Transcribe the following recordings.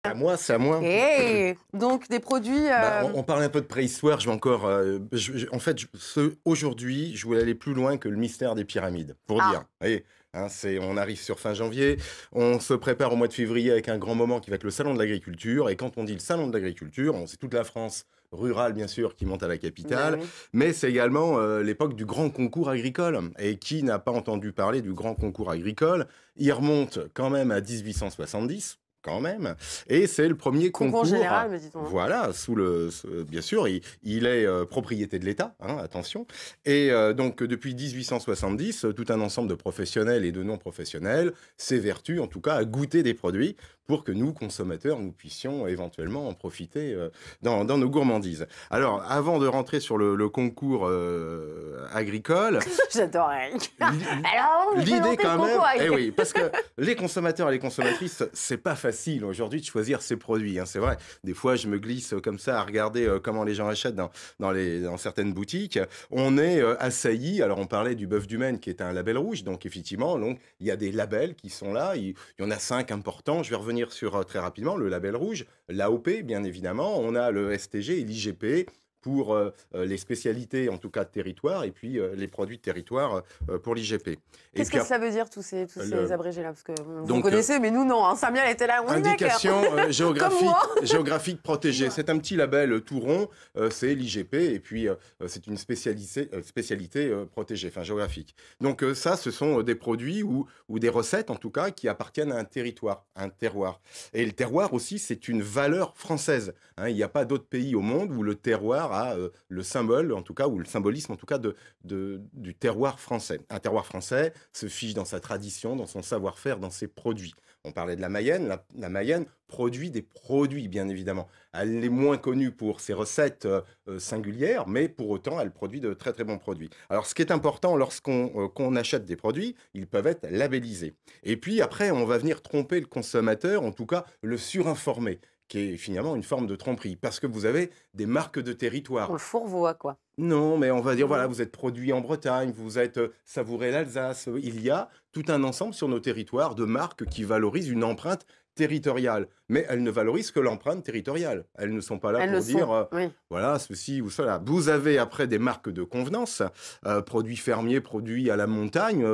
À moi, c'est à moi. Et donc, des produits... On parle un peu de préhistoire, je vais encore... en fait, aujourd'hui, je voulais aller plus loin que le mystère des pyramides, pour dire. Vous voyez, hein, on arrive sur fin janvier, on se prépare au mois de février avec un grand moment qui va être le salon de l'agriculture. Et quand on dit le salon de l'agriculture, c'est toute la France rurale, bien sûr, qui monte à la capitale, mais c'est également l'époque du grand concours agricole. Et qui n'a pas entendu parler du grand concours agricole? Il remonte quand même à 1870. Quand même. Et c'est le premier concours général, me dit-on. Voilà, bien sûr, il est propriété de l'État, hein, attention. Et donc, depuis 1870, tout un ensemble de professionnels et de non-professionnels s'évertue, en tout cas, à goûter des produits pour que nous, consommateurs, nous puissions éventuellement en profiter dans nos gourmandises. Alors, avant de rentrer sur le concours agricole... J'adorais. L'idée quand même... Eh oui, parce que les consommateurs et les consommatrices, c'est pas facile aujourd'hui de choisir ses produits, hein, c'est vrai. Des fois, je me glisse comme ça à regarder comment les gens achètent dans certaines boutiques. On est assailli. Alors, on parlait du bœuf du Maine qui est un label rouge. Donc, effectivement, il y a des labels qui sont là. Il y en a 5 importants. Je vais revenir sur très rapidement le label rouge, l'AOP, bien évidemment. On a le STG et l'IGP pour les spécialités, en tout cas de territoire, et puis les produits de territoire pour l'IGP. Qu'est-ce que ça veut dire, tous ces abrégés-là? Parce que vous connaissez, mais nous, non. Hein. Samuel était là. Indication géographique protégée. C'est un petit label tout rond, c'est l'IGP, et puis c'est une spécialité protégée, enfin géographique. Donc ça, ce sont des produits ou des recettes, en tout cas, qui appartiennent à un territoire, un terroir. Et le terroir aussi, c'est une valeur française. Hein. Il n'y a pas d'autre pays au monde où le terroir le symbole, en tout cas, ou le symbolisme, en tout cas, du terroir français. Un terroir français se fiche dans sa tradition, dans son savoir-faire, dans ses produits. On parlait de la Mayenne. La Mayenne produit des produits, bien évidemment. Elle est moins connue pour ses recettes singulières, mais pour autant, elle produit de très, très bons produits. Alors, ce qui est important, lorsqu'on achète des produits, ils peuvent être labellisés. Et puis, après, on va venir tromper le consommateur, en tout cas, le surinformer, qui est finalement une forme de tromperie, parce que vous avez des marques de territoire. On le fourvoie, quoi. Non, mais on va dire, voilà, vous êtes produit en Bretagne, vous êtes savouré l'Alsace. Il y a tout un ensemble sur nos territoires de marques qui valorisent une empreinte territoriale. Mais elles ne valorisent que l'empreinte territoriale. Elles ne sont pas là pour dire, voilà, ceci ou cela. Vous avez après des marques de convenance, produits fermiers, produits à la montagne.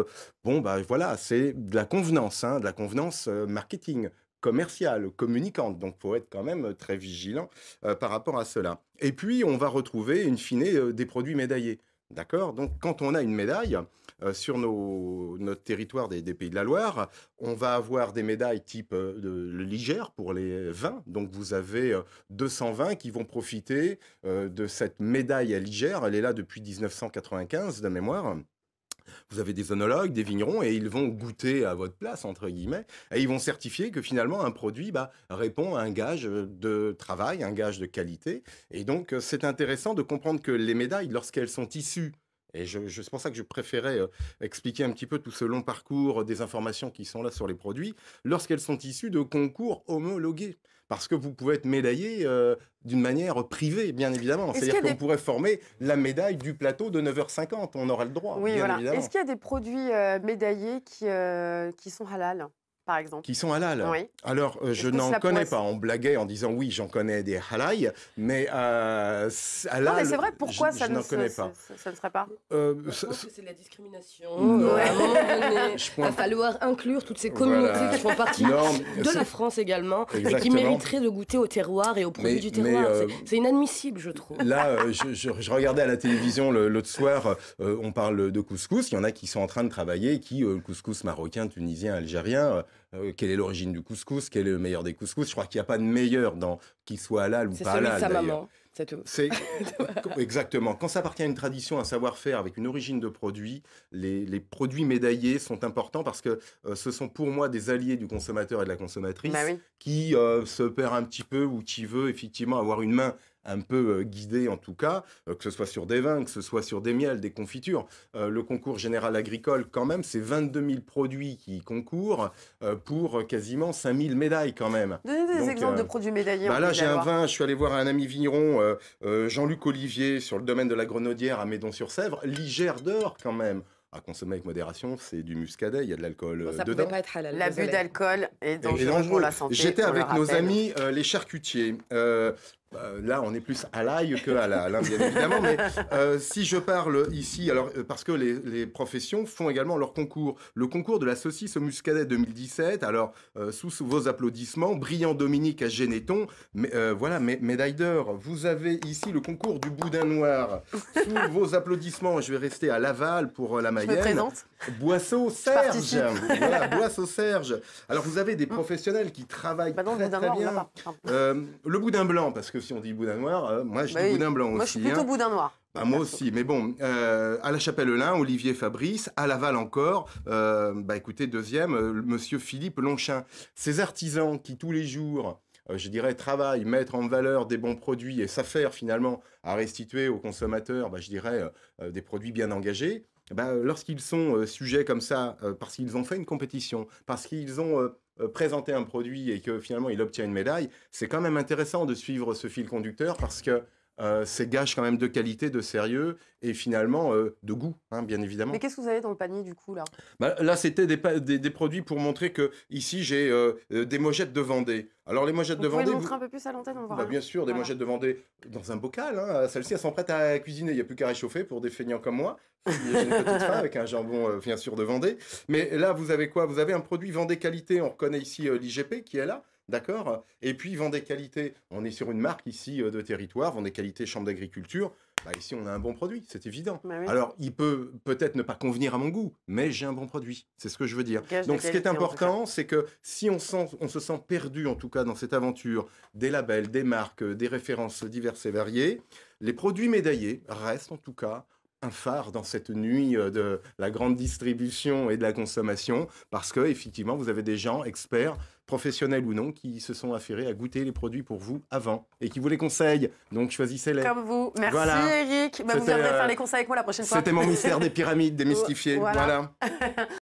Voilà, c'est de la convenance, hein, de la convenance marketing, commerciale, communicante. Donc, il faut être quand même très vigilant par rapport à cela. Et puis, on va retrouver, in fine, des produits médaillés. D'accord? Donc, quand on a une médaille sur notre territoire des Pays de la Loire, on va avoir des médailles type le Liger pour les vins. Donc, vous avez 200 vins qui vont profiter de cette médaille à Liger. Elle est là depuis 1995, de mémoire. Vous avez des œnologues, des vignerons, et ils vont goûter à votre place, entre guillemets, et ils vont certifier que finalement un produit répond à un gage de travail, un gage de qualité. Et donc, c'est intéressant de comprendre que les médailles, lorsqu'elles sont issues, et c'est pour ça que je préférais expliquer un petit peu tout ce long parcours des informations qui sont là sur les produits, lorsqu'elles sont issues de concours homologués. Parce que vous pouvez être médaillé d'une manière privée, bien évidemment. C'est-à-dire qu'on pourrait former la médaille du plateau de 9h50. On aurait le droit, oui, bien voilà. évidemment. Est-ce qu'il y a des produits médaillés qui sont halal, par exemple? Qui sont halal. Oui. Alors, je n'en connais pas. On blaguait en disant oui, j'en connais des halal, mais halal. Non, mais c'est vrai, pourquoi ça ne connais pas. Ça ne serait pas je pense que c'est de la discrimination. À un moment donné, il va falloir inclure toutes ces communautés qui font partie de la France également, et qui mériteraient de goûter au terroir et aux produits du terroir. C'est inadmissible, je trouve. Là, je regardais à la télévision l'autre soir, on parle de couscous. Il y en a qui sont en train de travailler, couscous marocain, tunisien, algérien. Quelle est l'origine du couscous? Quel est le meilleur des couscous? Je crois qu'il n'y a pas de meilleur qu'il soit halal ou pas halal. C'est celui de sa maman. C'est tout. Exactement. Quand ça appartient à une tradition, un savoir-faire avec une origine de produit, les produits médaillés sont importants parce que ce sont pour moi des alliés du consommateur et de la consommatrice qui se perd un petit peu ou qui veut effectivement avoir une main un peu guidée en tout cas, que ce soit sur des vins, que ce soit sur des miels, des confitures. Le concours général agricole, quand même, c'est 22 000 produits qui concourent pour quasiment 5 000 médailles quand même. Donnez des exemples de produits médaillés. Là, j'ai un vin, je suis allé voir un ami vigneron, Jean-Luc Olivier, sur le domaine de la Grenaudière à Médon-sur-Sèvre, Liger d'or quand même. à consommer avec modération, c'est du muscadet, il y a de l'alcool ça dedans. Peut pas être halal. L'abus d'alcool est dangereux pour la santé. J'étais avec nos amis les charcutiers. Là, on est plus à l'ail que à la, bien évidemment, mais si je parle ici, alors parce que les professions font également leur concours. Le concours de la saucisse au muscadet 2017, alors sous vos applaudissements, Brillant Dominique à Généton, voilà, médaille d'or. Vous avez ici le concours du boudin noir. Sous vos applaudissements, je vais rester à Laval pour la Mayenne. Je me présente. Boisseau-Serge. Voilà, Boisseau-Serge. Alors, vous avez des professionnels qui travaillent très bien. Le boudin blanc, parce que si on dit boudin noir, moi je dis boudin blanc aussi. Moi je suis plutôt boudin noir. Moi aussi, mais bon, à la Chapelle-Lin, Olivier Fabrice, à Laval encore, écoutez, deuxième, monsieur Philippe Lonchin. Ces artisans qui tous les jours, je dirais, travaillent, mettent en valeur des bons produits et s'affairent finalement à restituer aux consommateurs, je dirais, des produits bien engagés. Lorsqu'ils sont sujets comme ça, parce qu'ils ont fait une compétition, parce qu'ils ont présenté un produit et que finalement il obtient une médaille, c'est quand même intéressant de suivre ce fil conducteur parce que c'est gage quand même de qualité, de sérieux et finalement de goût, bien évidemment. Mais qu'est-ce que vous avez dans le panier du coup là? Là, c'était des produits pour montrer que ici j'ai des mojettes de Vendée. Alors les mojettes de Vendée. Vous pouvez montrer un peu plus à l'antenne, on va bien sûr, des mojettes de Vendée dans un bocal. Celles-ci, elles sont prêtes à cuisiner. Il n'y a plus qu'à réchauffer pour des feignants comme moi. J'ai une petite faim avec un jambon, bien sûr, de Vendée. Mais là, vous avez quoi? Vous avez un produit Vendée qualité. On reconnaît ici l'IGP qui est là. D'accord. Et puis Vendée Qualité, on est sur une marque ici de territoire, Vendée Qualité Chambre d'agriculture. Ici, on a un bon produit, c'est évident. Oui. Alors, il peut peut-être ne pas convenir à mon goût, mais j'ai un bon produit. C'est ce que je veux dire. Donc, ce qui est important, c'est que si on se sent perdu, en tout cas, dans cette aventure, des labels, des marques, des références diverses et variées, les produits médaillés restent, en tout cas, un phare dans cette nuit de la grande distribution et de la consommation, parce que effectivement, vous avez des gens experts, professionnels ou non, qui se sont affairés à goûter les produits pour vous avant et qui vous les conseillent. Donc choisissez-les. Comme vous. Merci Eric. Vous viendrez faire les conseils avec moi la prochaine fois. C'était mon mystère des pyramides démystifié. Voilà.